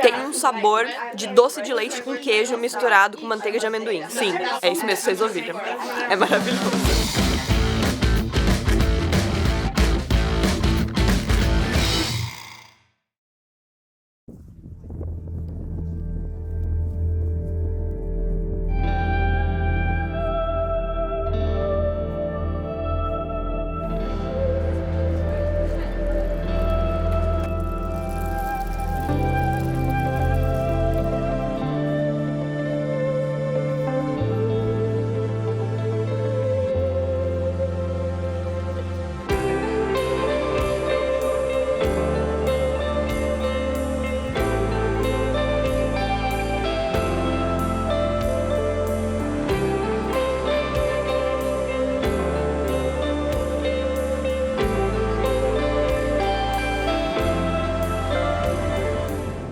Tem um sabor de doce de leite com queijo misturado com manteiga de amendoim. Sim, é isso mesmo que vocês ouviram. É maravilhoso.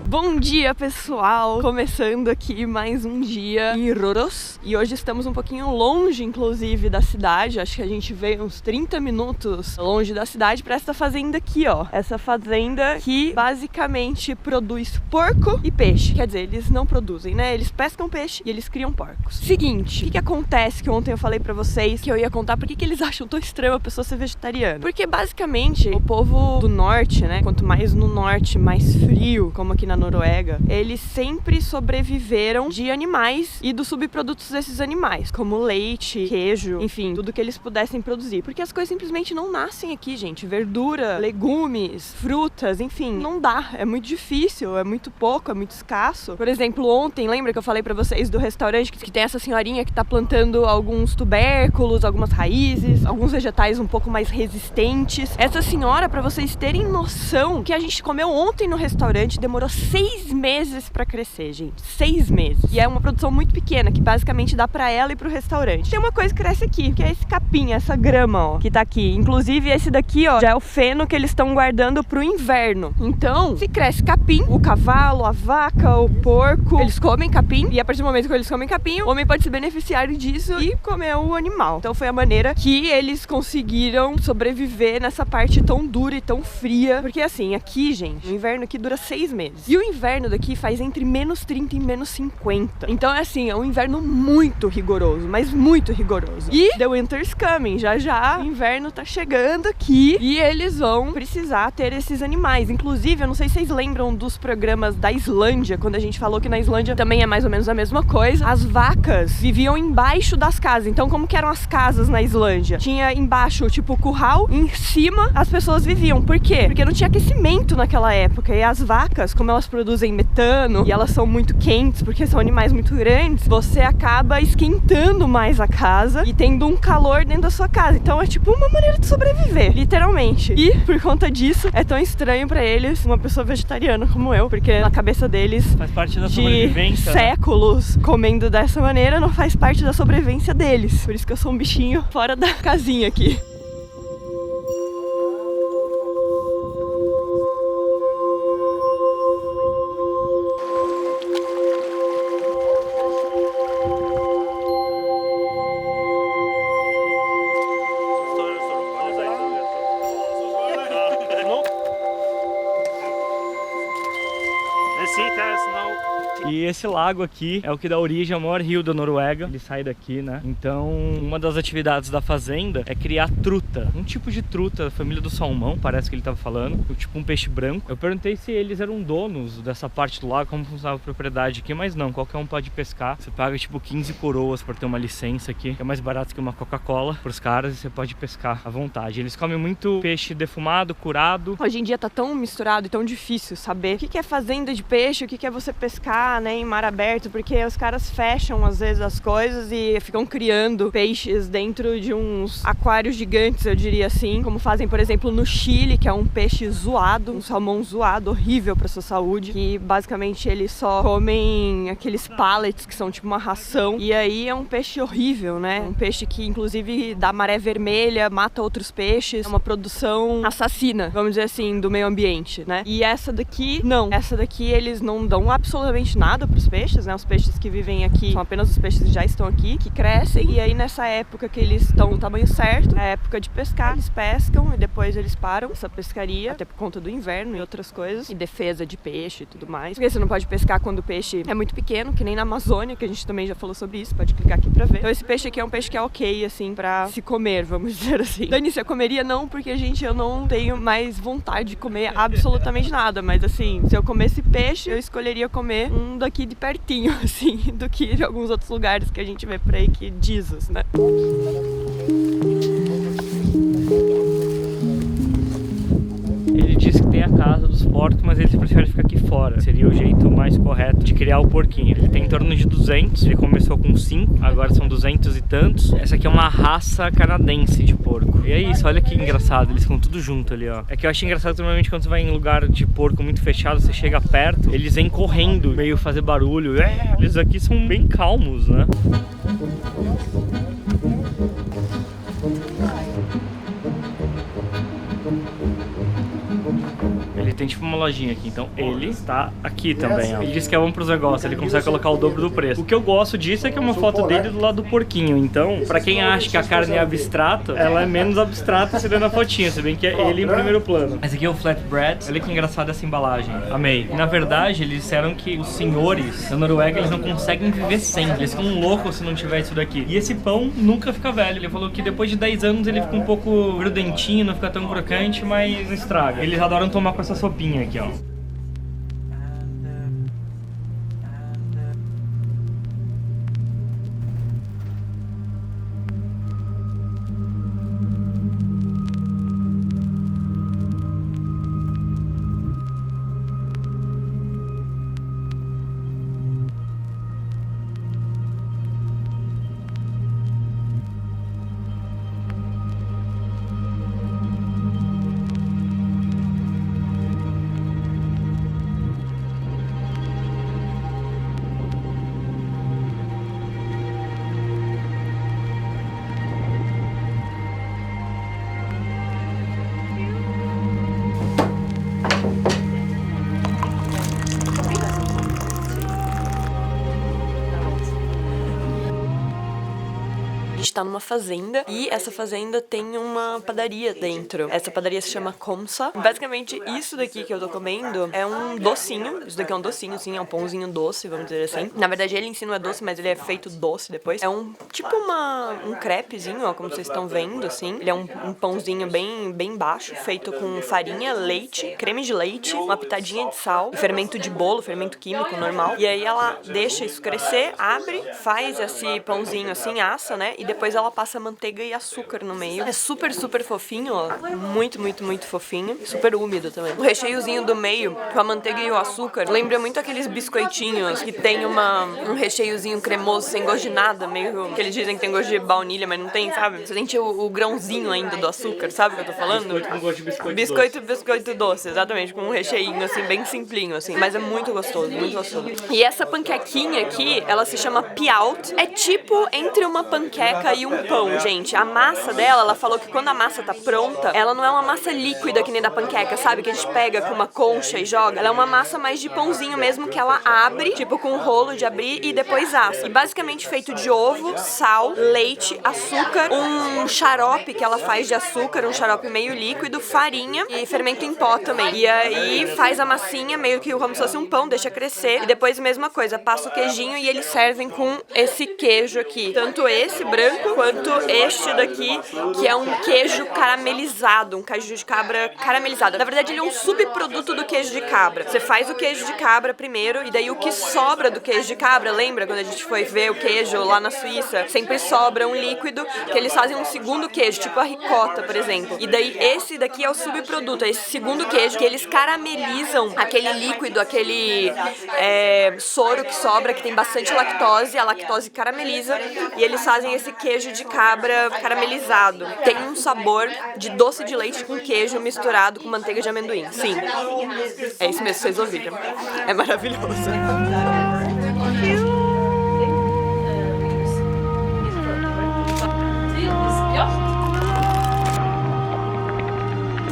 Bom dia, pessoal! Começando aqui mais um dia em Roros. E hoje estamos um pouquinho longe, inclusive, da cidade. Acho que a gente veio uns 30 minutos longe da cidade para essa fazenda aqui, ó. Essa fazenda que basicamente produz porco e peixe. Quer dizer, eles não produzem, né? Eles pescam peixe e eles criam porcos. Seguinte, o que acontece que ontem eu falei pra vocês que eu ia contar por que eles acham tão estranho a pessoa ser vegetariana? Porque basicamente o povo do norte, né? Quanto mais no norte, mais frio, como aqui na Noruega, eles sempre sobreviveram de animais e dos subprodutos desses animais, como leite, queijo, enfim, tudo que eles pudessem produzir. Porque as coisas simplesmente não nascem aqui, gente. Verdura, legumes, frutas, enfim, não dá. É muito difícil, é muito pouco, é muito escasso. Por exemplo, ontem, lembra que eu falei pra vocês do restaurante que tem essa senhorinha que tá plantando alguns tubérculos, algumas raízes, alguns vegetais um pouco mais resistentes? Essa senhora, pra vocês terem noção, que a gente comeu ontem no restaurante, demorou 6 meses pra crescer, gente. 6 meses. E é uma produção muito pequena, que basicamente dá pra ela e pro restaurante. Tem uma coisa que cresce aqui, que é esse capim, essa grama, ó, que tá aqui. Inclusive, esse daqui, ó, já é o feno que eles estão guardando pro inverno. Então, se cresce capim, o cavalo, a vaca, o porco, eles comem capim. E a partir do momento que eles comem capim, o homem pode se beneficiar disso e comer o animal. Então, foi a maneira que eles conseguiram sobreviver nessa parte tão dura e tão fria. Porque assim, aqui, gente, o inverno aqui dura 6 meses. E o inverno daqui faz entre menos 30 e menos 50. Então é assim, é um inverno muito rigoroso, mas muito rigoroso. E the winter's coming, já já o inverno tá chegando aqui e eles vão precisar ter esses animais. Inclusive, eu não sei se vocês lembram dos programas da Islândia, quando a gente falou que na Islândia também é mais ou menos a mesma coisa. As vacas viviam embaixo das casas. Então como que eram as casas na Islândia? Tinha embaixo, tipo, curral, em cima as pessoas viviam. Por quê? Porque não tinha aquecimento naquela época. E as vacas, como elas produzem metano e elas são muito quentes porque são animais muito grandes, você acaba esquentando mais a casa e tendo um calor dentro da sua casa. Então é tipo uma maneira de sobreviver, literalmente. E por conta disso é tão estranho pra eles uma pessoa vegetariana como eu, porque na cabeça deles faz parte da sobrevivência, de séculos, né? Comendo dessa maneira não faz parte da sobrevivência deles. Por isso que eu sou um bichinho fora da casinha aqui. E esse lago aqui é o que dá origem ao maior rio da Noruega. Ele sai daqui, né? Então, uma das atividades da fazenda é criar truta. Um tipo de truta, família do salmão, parece que ele tava falando. Tipo um peixe branco. Eu perguntei se eles eram donos dessa parte do lago, como funcionava a propriedade aqui, mas não, qualquer um pode pescar. Você paga tipo 15 coroas por ter uma licença aqui, que é mais barato que uma Coca-Cola pros caras, e você pode pescar à vontade. Eles comem muito peixe defumado, curado. Hoje em dia tá tão misturado e tão difícil saber o que é fazenda de peixe, o que é você pescar, né, em mar aberto, porque os caras fecham às vezes as coisas e ficam criando peixes dentro de uns aquários gigantes, eu diria assim, como fazem, por exemplo, no Chile, que é um peixe zoado, um salmão zoado, horrível pra sua saúde, que basicamente eles só comem aqueles pellets que são tipo uma ração, e aí é um peixe horrível, né? Um peixe que inclusive dá maré vermelha, mata outros peixes, é uma produção assassina, vamos dizer assim, do meio ambiente, né? E essa daqui, não. Essa daqui eles não dão absolutamente nada pros peixes, né? Os peixes que vivem aqui são apenas os peixes que já estão aqui, que crescem, e aí nessa época que eles estão no tamanho certo, é a época de pescar, eles pescam e depois eles param essa pescaria, até por conta do inverno e outras coisas, e defesa de peixe e tudo mais. Porque você não pode pescar quando o peixe é muito pequeno, que nem na Amazônia, que a gente também já falou sobre isso, pode clicar aqui pra ver. Então esse peixe aqui é um peixe que é ok, assim, pra se comer, vamos dizer assim. Dani-se, eu comeria não, porque, gente, eu não tenho mais vontade de comer absolutamente nada, mas assim, se eu comesse peixe, eu escolheria comer um daqui de pertinho, assim, do que de alguns outros lugares que a gente vê por aí que Jesus, né? Ele diz que tem a casa dos porcos, mas eles preferem ficar aqui fora. Seria o jeito mais correto de criar o porquinho. Ele tem em torno de 200, ele começou com 5, agora são 200 e tantos. Essa aqui é uma raça canadense de porco. E é isso, olha que engraçado, eles ficam tudo junto ali, ó. É que eu acho engraçado que normalmente quando você vai em lugar de porco muito fechado, você chega perto, eles vêm correndo, meio fazer barulho. Eles aqui são bem calmos, né? Ele tem tipo uma lojinha aqui, então ele está aqui também, ó. Ele disse que é bom pros negócios, ele consegue colocar o dobro do preço. O que eu gosto disso é que é uma foto dele do lado do porquinho, então pra quem acha que a carne é abstrata, ela é menos abstrata se vê na fotinha, se bem que é ele em primeiro plano. Esse aqui é o flatbread, olha que engraçado essa embalagem, amei. E na verdade eles disseram que os senhores da Noruega, eles não conseguem viver sem, eles ficam loucos se não tiver isso daqui. E esse pão nunca fica velho, ele falou que depois de 10 anos ele fica um pouco grudentinho, não fica tão crocante, mas não estraga. Eles adoram tomar com essa sopinha aqui, ó. Tá numa fazenda e essa fazenda tem uma padaria dentro. Essa padaria se chama Komsa. Basicamente, isso daqui que eu tô comendo é um docinho. Isso daqui é um docinho, sim, é um pãozinho doce, vamos dizer assim. Na verdade, ele em si não é doce, mas ele é feito doce depois. É um tipo um crepezinho, ó, como vocês estão vendo, assim. Ele é um pãozinho bem baixo, feito com farinha, leite, creme de leite, uma pitadinha de sal, fermento de bolo, fermento químico normal. E aí ela deixa isso crescer, abre, faz esse pãozinho assim, assa, né? E depois ela passa manteiga e açúcar no meio. É super, super fofinho, ó. Muito, muito, muito fofinho. Super úmido também. O recheiozinho do meio, com a manteiga e o açúcar, lembra muito aqueles biscoitinhos que tem um recheiozinho cremoso sem gosto de nada, meio que eles dizem que tem gosto de baunilha, mas não tem, sabe? Você sente o grãozinho ainda do açúcar, sabe o que eu tô falando? Biscoito com gosto de biscoito doce, exatamente, com um recheinho assim, bem simplinho, assim. Mas é muito gostoso, muito gostoso. E essa panquequinha aqui, ela se chama piout. É tipo entre uma panqueca e um pão, gente. A massa dela, ela falou que quando a massa tá pronta, ela não é uma massa líquida que nem da panqueca, sabe? Que a gente pega com uma concha e joga. Ela é uma massa mais de pãozinho mesmo, que ela abre, tipo com um rolo de abrir e depois assa. E basicamente feito de ovo, sal, leite, açúcar, um xarope que ela faz de açúcar, um xarope meio líquido, farinha e fermento em pó também. E aí faz a massinha meio que como se fosse um pão, deixa crescer. E depois mesma coisa, passa o queijinho e eles servem com esse queijo aqui. Tanto esse branco quanto este daqui, que é um queijo caramelizado, um queijo de cabra caramelizado. Na verdade, ele é um subproduto do queijo de cabra. Você faz o queijo de cabra primeiro, e daí o que sobra do queijo de cabra, lembra quando a gente foi ver o queijo lá na Suíça? Sempre sobra um líquido que eles fazem um segundo queijo, tipo a ricota, por exemplo. E daí esse daqui é o subproduto, é esse segundo queijo que eles caramelizam aquele líquido, aquele soro que sobra, que tem bastante lactose, a lactose carameliza, e eles fazem esse queijo de cabra caramelizado. Tem um sabor de doce de leite com queijo misturado com manteiga de amendoim. Sim, é isso mesmo, vocês ouviram. É maravilhoso.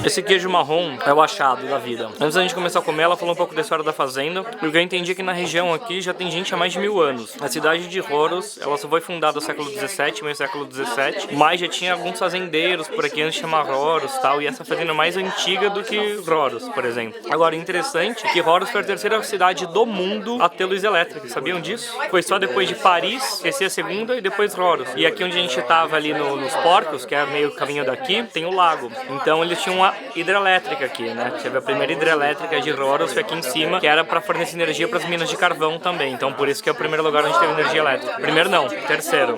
Esse queijo marrom é o achado da vida. Antes da gente começar a comer, ela falou um pouco da história da fazenda. E o que eu entendi é que na região aqui já tem gente há mais de 1000 anos. A cidade de Rhoros, ela só foi fundada no século XVII, meio século XVII, mas já tinha alguns fazendeiros por aqui antes de chamar Rhoros e tal. E essa fazenda é mais antiga do que Rhoros, por exemplo. Agora, interessante que Rhoros foi a terceira cidade do mundo a ter luz elétrica. Sabiam disso? Foi só depois de Paris, essa é a segunda, e depois Rhoros. E aqui onde a gente tava ali nos Porcos, que é meio caminho daqui, tem o lago. Então eles tinham uma hidrelétrica aqui, né? Teve a primeira hidrelétrica de Rhoros, foi aqui em cima, que era para fornecer energia para as minas de carvão também. Então por isso que é o primeiro lugar onde teve energia elétrica. Primeiro não, terceiro.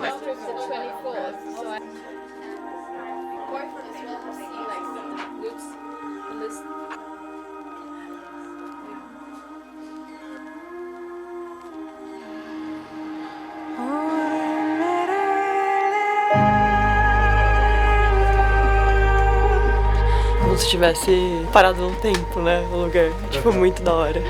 Como se tivesse parado no tempo, né? O lugar. Tipo, muito da hora.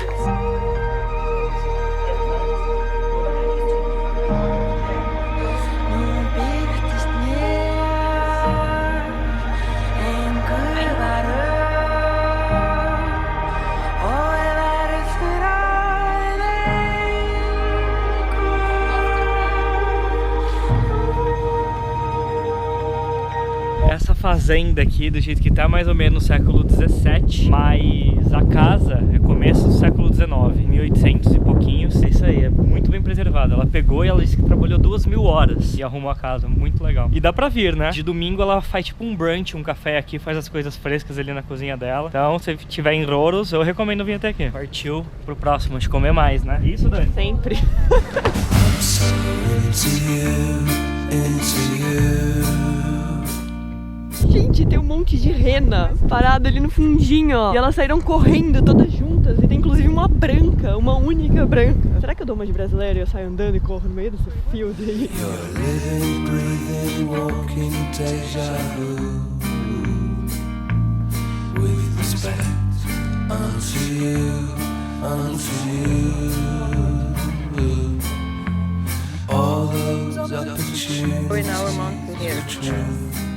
Essa fazenda aqui, do jeito que tá, mais ou menos no século XVII, mas a casa é começo do século XIX, 1800 e pouquinhos. Isso aí, é muito bem preservada. Ela pegou e ela disse que trabalhou 2000 horas e arrumou a casa, muito legal. E dá pra vir, né? De domingo ela faz tipo um brunch, um café aqui, faz as coisas frescas ali na cozinha dela. Então, se tiver em Rhoros, eu recomendo vir até aqui. Partiu pro próximo, de comer mais, né? Isso, Dani? Sempre. Gente, tem um monte de rena parada ali no fundinho, ó. E elas saíram correndo todas juntas. E tem inclusive uma branca, uma única branca. Será que eu dou uma de brasileira e eu saio andando e corro no meio desse fio aí?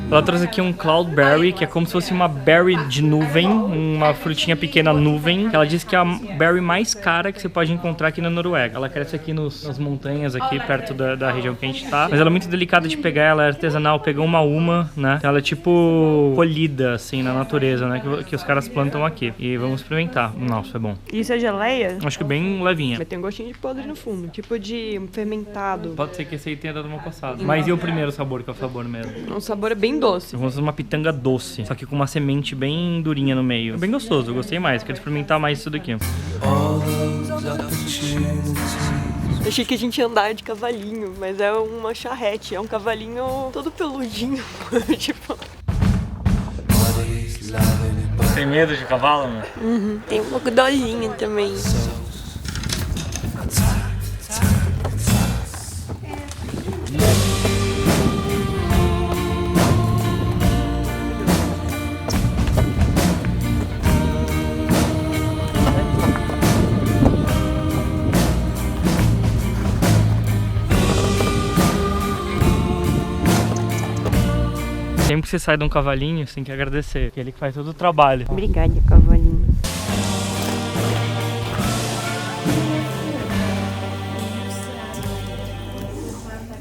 Ela trouxe aqui um cloudberry, que é como se fosse uma berry de nuvem, uma frutinha pequena nuvem. Ela diz que é a berry mais cara que você pode encontrar aqui na Noruega. Ela cresce aqui nas montanhas, aqui perto da região que a gente tá. Mas ela é muito delicada de pegar, ela é artesanal, pegou uma, né? Então ela é tipo colhida, assim, na natureza, né? Que os caras plantam aqui. E vamos experimentar. Nossa, é bom. Isso é geleia? Acho que bem levinha. Mas tem um gostinho de podre no fundo, tipo de fermentado. Pode ser que esse aí tenha dado uma coçada. Mas e o primeiro sabor, que é o sabor mesmo? Um sabor bem doce. Vamos fazer uma pitanga doce, só que com uma semente bem durinha no meio. É bem gostoso, eu gostei mais, quero experimentar mais isso daqui. Eu achei que a gente ia andar de cavalinho, mas é uma charrete, é um cavalinho todo peludinho, tipo... Tem medo de cavalo, né? Uhum. Tem um pouco dojinho também. Sempre que você sai de um cavalinho, você tem que agradecer, que é ele que faz todo o trabalho. Obrigada, cavalinho.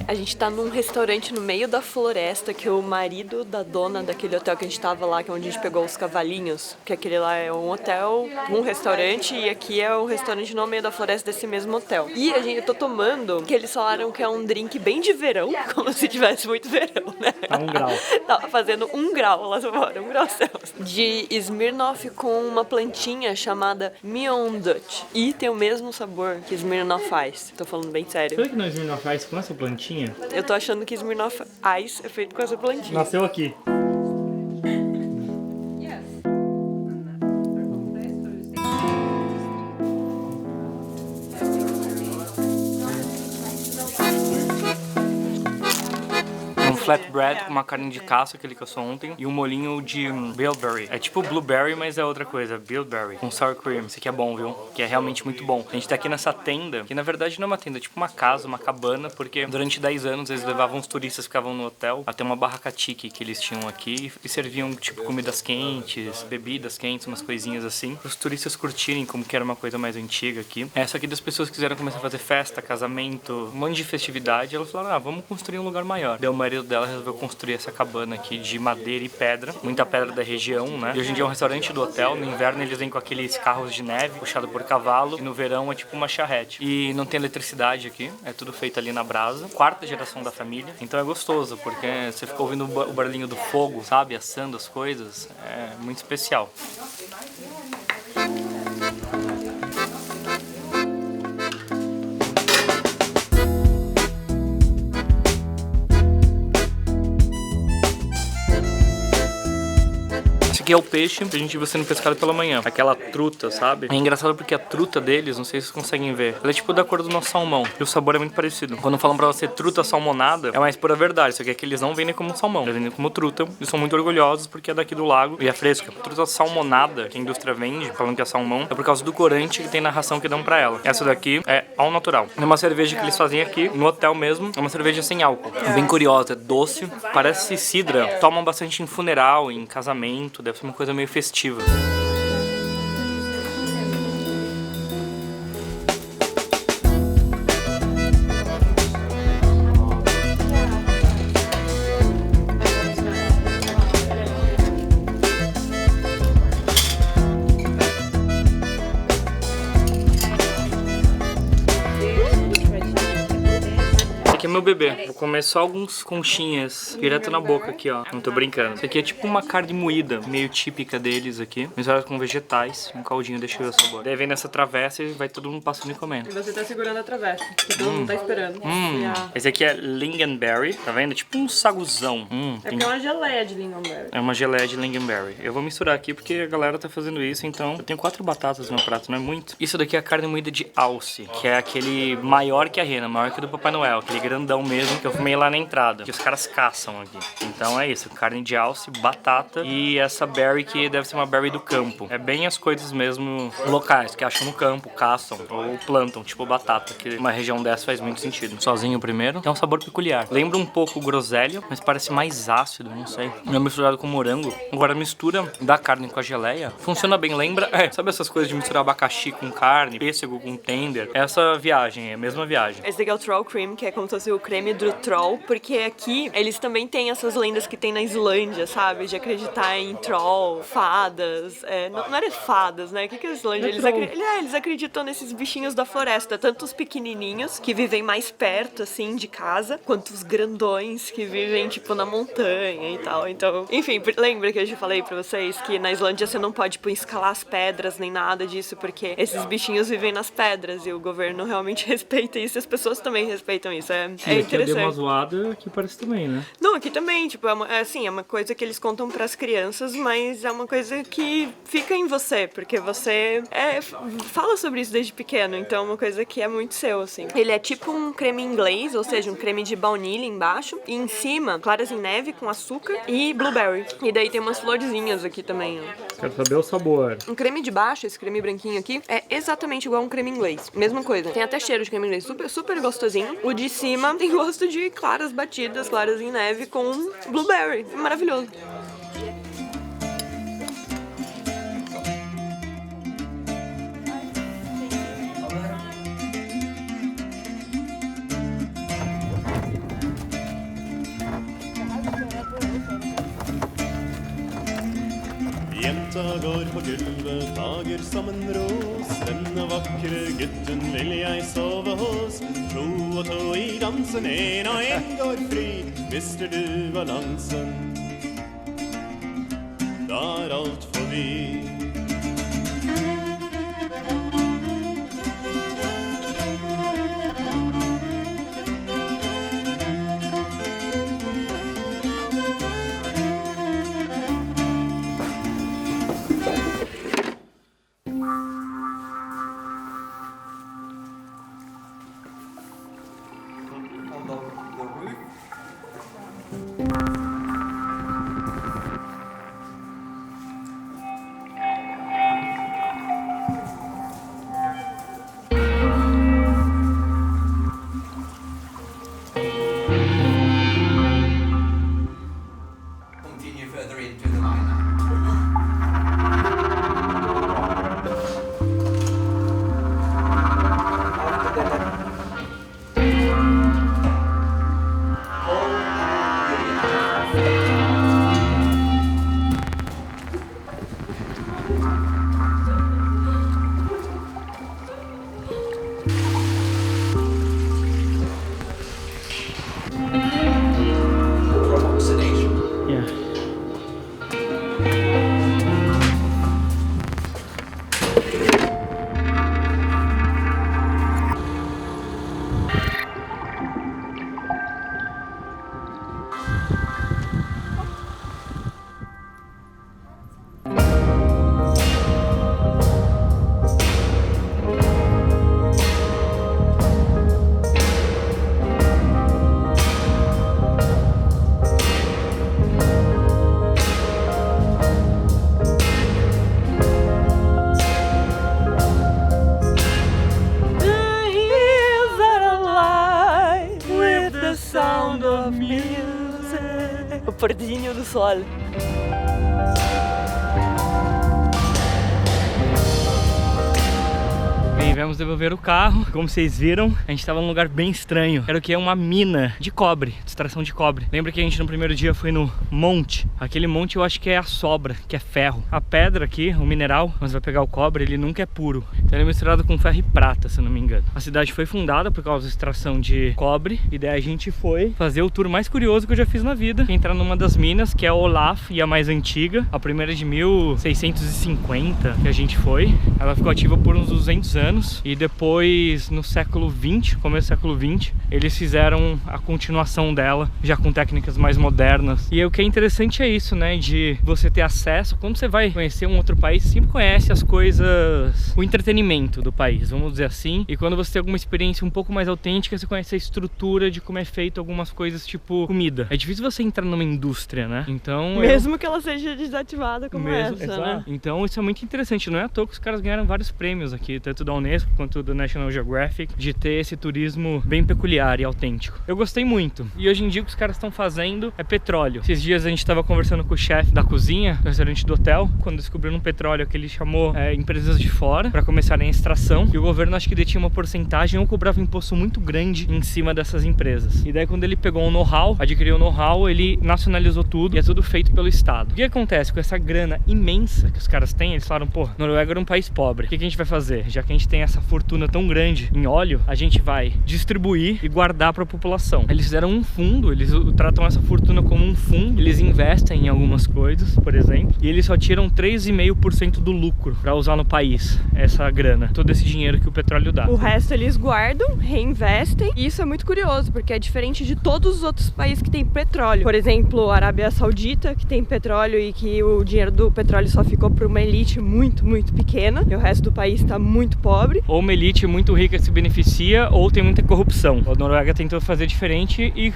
A gente tá num restaurante no meio da floresta, que o marido da dona daquele hotel que a gente tava lá, que é onde a gente pegou os cavalinhos, que aquele lá é um hotel, um restaurante, e aqui é um restaurante no meio da floresta desse mesmo hotel. E eu tô tomando, que eles falaram que é um drink bem de verão, como se tivesse muito verão, né? Tá 1 grau. Tava fazendo 1 grau lá fora, 1 grau Celsius. De Smirnoff com uma plantinha chamada Mion Dutch. E tem o mesmo sabor que Smirnoff Ice. Tô falando bem sério. Sabe que nós Smirnoff Ice com essa plantinha? Eu tô achando que Smirnoff Ice é feito com essa plantinha. Nasceu aqui. flatbread com uma carne de caça, aquele que eu sou ontem, e um molhinho de bilberry. É tipo blueberry, mas é outra coisa, bilberry, com sour cream. Esse aqui é bom, viu? Que é realmente muito bom. A gente tá aqui nessa tenda, que na verdade não é uma tenda, é tipo uma casa, uma cabana, porque durante 10 anos eles levavam os turistas que ficavam no hotel até uma barraca tique que eles tinham aqui e serviam tipo comidas quentes, bebidas quentes, umas coisinhas assim, para os turistas curtirem como que era uma coisa mais antiga aqui. Essa aqui das pessoas que quiseram começar a fazer festa, casamento, um monte de festividade, elas falaram, vamos construir um lugar maior. Daí o marido dela resolveu construir essa cabana aqui de madeira e pedra, muita pedra da região, né? E hoje em dia é um restaurante do hotel, no inverno eles vêm com aqueles carros de neve, puxado por cavalo, e no verão é tipo uma charrete. E não tem eletricidade aqui, é tudo feito ali na brasa. Quarta geração da família, então é gostoso, porque você fica ouvindo o barulhinho do fogo, sabe? Assando as coisas, é muito especial. Aqui é o peixe que a gente viu sendo pescado pela manhã. Aquela truta, sabe? É engraçado porque a truta deles, não sei se vocês conseguem ver, ela é tipo da cor do nosso salmão. E o sabor é muito parecido. Quando falam pra você truta salmonada, é mais pura verdade. Só que aqui eles não vendem como salmão, eles vendem como truta. E são muito orgulhosos porque é daqui do lago e é fresca. Truta salmonada, que a indústria vende, falando que é salmão, é por causa do corante que tem na ração que dão pra ela. Essa daqui é ao natural. É uma cerveja que eles fazem aqui, no hotel mesmo. É uma cerveja sem álcool. É bem curiosa, é doce, parece cidra. Tomam bastante em funeral, em casamento, deve ser uma coisa meio festiva. Aqui é meu bebê. Vou comer só alguns conchinhas direto na boca aqui, ó. Não tô brincando. Isso aqui é tipo uma carne moída, meio típica deles aqui. Misturada com vegetais. Um caldinho, deixa eu ver o sabor. Daí vem nessa travessa e vai todo mundo passando e comendo. E você tá segurando a travessa, que todo mundo tá esperando. Esse aqui é lingonberry, tá vendo? Tipo um saguzão. É porque é uma geleia de lingonberry. É uma geleia de lingonberry. Eu vou misturar aqui porque a galera tá fazendo isso, então eu tenho 4 batatas no meu prato, não é muito. Isso daqui é a carne moída de alce, que é aquele maior que a rena, maior que o do Papai Noel, aquele grandão mesmo que eu fumei lá na entrada, que os caras caçam aqui. Então é isso, carne de alce, batata e essa berry que deve ser uma berry do campo. É bem as coisas mesmo locais, que acham no campo, caçam ou plantam, tipo batata, que uma região dessa faz muito sentido. Sozinho primeiro, tem um sabor peculiar. Lembra um pouco groselha, mas parece mais ácido, não sei. É misturado com morango. Agora a mistura da carne com a geleia funciona bem, lembra? Sabe essas coisas de misturar abacaxi com carne, pêssego com tender? Essa viagem, é a mesma viagem. Esse daqui é o Troll Cream, que é como se fosse o creme do troll, porque aqui eles também têm essas lendas que tem na Islândia, sabe? De acreditar em troll, fadas. Não era fadas, né? O que é Islândia? Eles acreditam nesses bichinhos da floresta, tanto os pequenininhos, que vivem mais perto, assim, de casa, quanto os grandões, que vivem, tipo, na montanha e tal. Então, enfim, lembra que eu já falei pra vocês que na Islândia você não pode, tipo, escalar as pedras, nem nada disso, porque esses bichinhos vivem nas pedras e o governo realmente respeita isso e as pessoas também respeitam isso. É interessante. Aqui deu uma zoada, aqui parece também, né? Não, aqui também, tipo, é uma coisa que eles contam pras crianças, mas é uma coisa que fica em você, porque você fala sobre isso desde pequeno, então é uma coisa que é muito seu, assim. Ele é tipo um creme inglês, ou seja, um creme de baunilha embaixo, e em cima, claras em neve com açúcar e blueberry. E daí tem umas florzinhas aqui também, ó. Quero saber o sabor. O creme de baixo, esse creme branquinho aqui, é exatamente igual a um creme inglês. Mesma coisa. Tem até cheiro de creme inglês, super, super gostosinho. O de cima tem gosto de claras batidas, claras em neve com blueberry. Maravilhoso. Jenta går på gulvet, tager som en ros. Denne vakre gutten vil jeg sove hos. To og to i dansen, en og en går fri. Mister du balansen, da er alt forbi. on the roof. of music. O Portinho do Sol. Bem, viemos devolver o carro. Como vocês viram, a gente estava num lugar bem estranho. Era o que? Uma mina de cobre, de extração de cobre. Lembra que a gente no primeiro dia foi no monte? Aquele monte eu acho que é a sobra, que é ferro. A pedra aqui, o mineral, quando você vai pegar o cobre, ele nunca é puro. Então ele é misturado com ferro e prata, se eu não me engano. A cidade foi fundada por causa da extração de cobre. E daí a gente foi fazer o tour mais curioso que eu já fiz na vida. Entrar numa das minas, que é a Olaf, e a mais antiga. A primeira é de 1650 que a gente foi. Ela ficou ativa por uns 200 anos. E depois, no século 20, começo do século 20, eles fizeram a continuação dela, já com técnicas mais modernas. E o que é interessante é isso, né? De você ter acesso. Quando você vai conhecer um outro país, você sempre conhece as coisas, o entretenimento do país, vamos dizer assim. E quando você tem alguma experiência um pouco mais autêntica, você conhece a estrutura de como é feito algumas coisas, tipo comida. É difícil você entrar numa indústria, né? Então... Mesmo que ela seja desativada como essa, exato, né? Então isso é muito interessante. Não é à toa que os caras ganharam vários prêmios aqui, tanto da Unesco quanto do National Geographic, de ter esse turismo bem peculiar e autêntico. Eu gostei muito. E hoje em dia o que os caras estão fazendo é petróleo. Esses dias a gente estava conversando com o chefe da cozinha do restaurante do hotel, quando descobriram um petróleo que ele chamou empresas de fora para começarem a extração, e o governo acho que detinha uma porcentagem ou cobrava um imposto muito grande em cima dessas empresas. E daí quando ele pegou um know-how, adquiriu o know-how, ele nacionalizou tudo e é tudo feito pelo Estado. O que acontece com essa grana imensa que os caras têm? Eles falaram, pô, Noruega era um país pobre. O que a gente vai fazer? Já que a gente tem essa fortuna tão grande em óleo, a gente vai distribuir e guardar para a população. Eles fizeram um fundo, eles tratam essa fortuna como um fundo, eles investem em algumas coisas, por exemplo, e eles só tiram 3,5% do lucro para usar no país, essa grana, todo esse dinheiro que o petróleo dá. O resto eles guardam, reinvestem, e isso é muito curioso, porque é diferente de todos os outros países que tem petróleo. Por exemplo, a Arábia Saudita, que tem petróleo e que o dinheiro do petróleo só ficou para uma elite muito, muito pequena, e o resto do país está muito pobre. Ou uma elite muito rica se beneficia, ou tem muita corrupção. A Noruega tentou fazer diferente e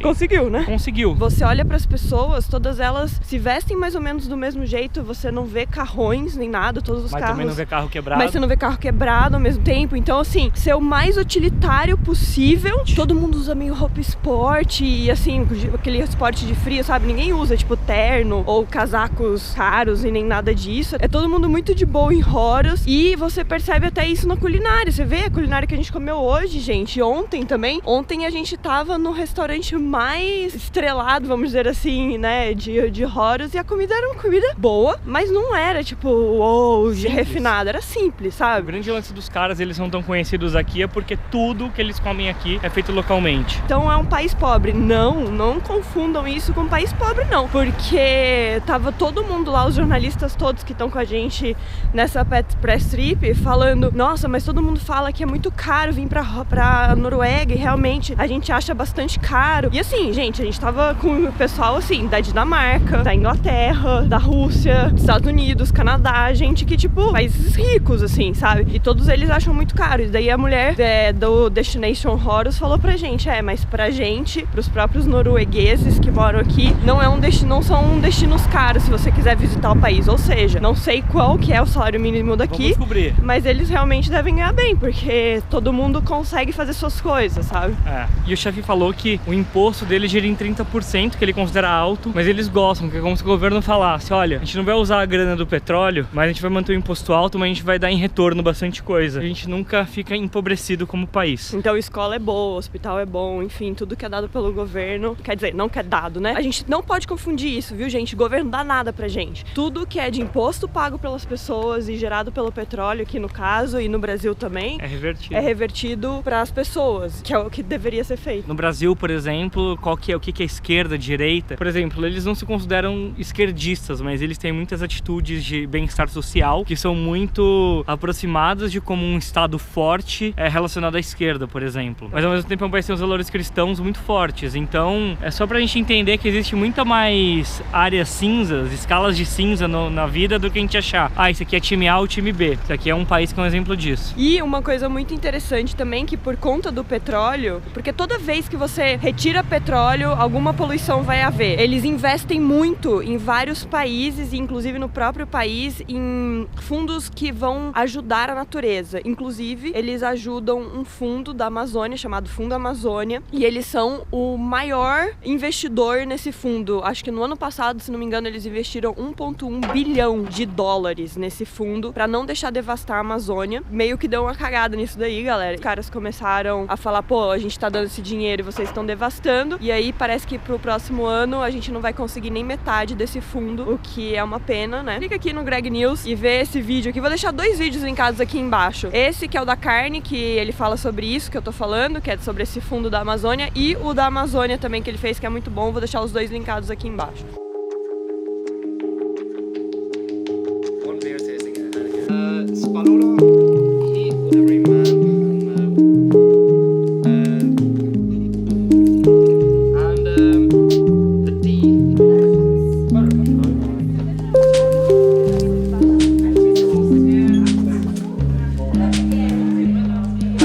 conseguiu, né? Conseguiu. Você olha para as pessoas, todas elas se vestem mais ou menos do mesmo jeito, você não vê carrões nem nada, todos os carros... Mas também não vê carro quebrado. Mas você não vê carro quebrado ao mesmo tempo, então assim, ser o mais utilitário possível. Todo mundo usa meio roupa esporte e assim, aquele esporte de frio, sabe? Ninguém usa, tipo, terno ou casacos caros e nem nada disso. É todo mundo muito de boa em Rhoros, e você percebe até isso na culinária. Você vê a culinária que a gente comeu hoje, gente, ontem também. Ontem a gente tava no restaurante mais estrelado, vamos dizer assim, né, de Rhoros, e a comida era uma comida boa, mas não era, tipo, de refinada, era simples, sabe? O grande lance dos caras, eles não tão conhecidos aqui, é porque tudo que eles comem aqui é feito localmente. Então é um país pobre. Não confundam isso com um país pobre, não, porque tava todo mundo lá, os jornalistas todos que estão com a gente nessa press trip, falando, nossa, mas todo mundo fala que é muito caro vir pra Noruega, e realmente a gente acha bastante caro. E assim, gente, a gente tava com o pessoal, assim, da Dinamarca, da Inglaterra, da Rússia, dos Estados Unidos, Canadá, gente que, tipo, países ricos, assim, sabe? E todos eles acham muito caro. E daí a mulher do Destination Rhoros falou pra gente, mas pra gente, pros próprios noruegueses que moram aqui, não são destinos caros se você quiser visitar o país. Ou seja, não sei qual que é o salário mínimo daqui, vamos descobrir, mas eles realmente devem ganhar bem, porque todo mundo consegue fazer suas coisas, sabe? E o chefe falou que o imposto dele gira em 30%, que ele considera alto, mas eles gostam, que é como se o governo falasse, olha, a gente não vai usar a grana do petróleo, mas a gente vai manter o imposto alto, mas a gente vai dar em retorno bastante coisa. A gente nunca fica empobrecido como país. Então escola é boa, hospital é bom, enfim, tudo que é dado pelo governo, quer dizer, não que é dado, né? A gente não pode confundir isso, viu, gente? O governo dá nada pra gente. Tudo que é de imposto pago pelas pessoas e gerado pelo petróleo, aqui no caso, e no Brasil também, é revertido para as pessoas, que é o que deveria ser feito. No Brasil, por exemplo, o que é esquerda, direita? Por exemplo, eles não se consideram esquerdistas, mas eles têm muitas atitudes de bem-estar social que são muito aproximadas de como um Estado forte é relacionado à esquerda, por exemplo. Mas ao mesmo tempo é um país que tem os valores cristãos muito fortes. Então é só pra gente entender que existe muita mais áreas cinzas, escalas de cinza na vida do que a gente achar. Isso aqui é time A ou time B. Isso aqui é um país que é um exemplo disso. E uma coisa muito interessante também, que por conta do petróleo, porque toda vez que você retira petróleo, alguma poluição vai haver. Eles investem muito em vários países, inclusive no próprio país, em fundos que vão ajudar a natureza. Inclusive, eles ajudam um fundo da Amazônia, chamado Fundo Amazônia, e eles são o maior investidor nesse fundo. Acho que no ano passado, se não me engano, eles investiram 1,1 bilhão de dólares nesse fundo para não deixar devastar a Amazônia. Meio que deu uma cagada nisso daí, galera. Os caras começaram a falar, pô, a gente tá dando esse dinheiro e vocês estão devastando. E aí parece que pro próximo ano a gente não vai conseguir nem metade desse fundo, o que é uma pena, né? Clica aqui no Greg News e vê esse vídeo aqui. Vou deixar 2 vídeos linkados aqui embaixo. Esse que é o da carne, que ele fala sobre isso que eu tô falando, que é sobre esse fundo da Amazônia, e o da Amazônia também que ele fez, que é muito bom. Vou deixar os 2 linkados aqui embaixo.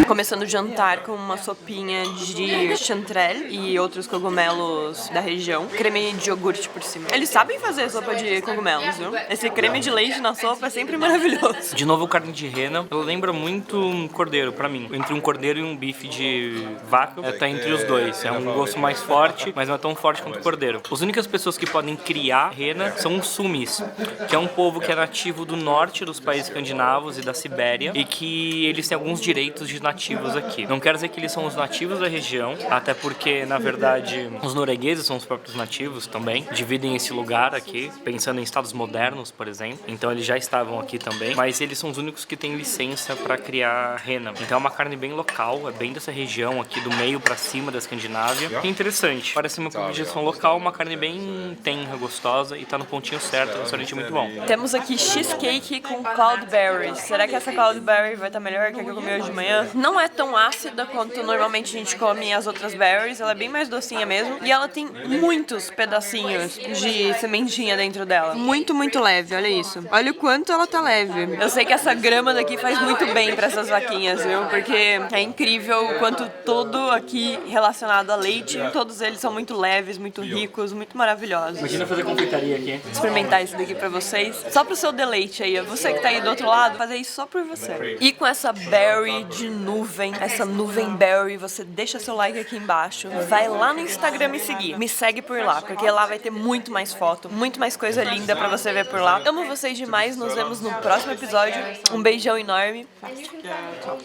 Começando o jantar com uma sopinha de chanterelle e outros cogumelos da região. Creme de iogurte por cima. Eles sabem fazer sopa de cogumelos, viu? Esse creme de leite na sopa é sempre maravilhoso. De novo, carne de rena. Ela lembra muito um cordeiro, pra mim. Entre um cordeiro e um bife de vaca, tá entre os dois. É um gosto mais forte, mas não é tão forte quanto o cordeiro. As únicas pessoas que podem criar rena são os Sumis, que é um povo que é nativo do norte dos países escandinavos e da Sibéria, e que eles têm alguns direitos de nativos aqui. Não quer dizer que eles são os nativos da região, até porque, na verdade, os noruegueses são os próprios nativos também, dividem esse lugar aqui, pensando em estados modernos, por exemplo. Então eles já estavam aqui também, mas eles são os únicos que têm licença para criar rena. Então é uma carne bem local, é bem dessa região aqui, do meio para cima da Escandinávia. É interessante. Parece uma digestão local, uma carne bem tenra, gostosa, e tá no pontinho certo, é um restaurante muito bom. Temos aqui cheesecake com cloudberries. Será que essa cloudberry vai estar melhor que a que eu comi hoje de manhã? Não é tão ácida quanto normalmente a gente come as outras berries, ela é bem mais docinha mesmo. E ela tem muitos pedacinhos de sementinha dentro dela. Muito, muito leve, olha isso. Olha o quanto ela tá leve. Eu sei que essa grama daqui faz muito bem pra essas vaquinhas, viu? Porque é incrível o quanto todo aqui relacionado a leite, todos eles são muito leves, muito ricos, muito maravilhosos. Imagina fazer confeitaria aqui. Experimentar isso daqui pra vocês, só pro seu deleite aí. Você que tá aí do outro lado, fazer isso só por você. E com essa berry de nuvem, essa nuvem berry, você deixa seu like aqui embaixo, vai lá no Instagram me seguir, me segue por lá, porque lá vai ter muito mais foto, muito mais coisa linda pra você ver por lá. Amo vocês demais, nos vemos no próximo episódio. Um beijão enorme. Tchau.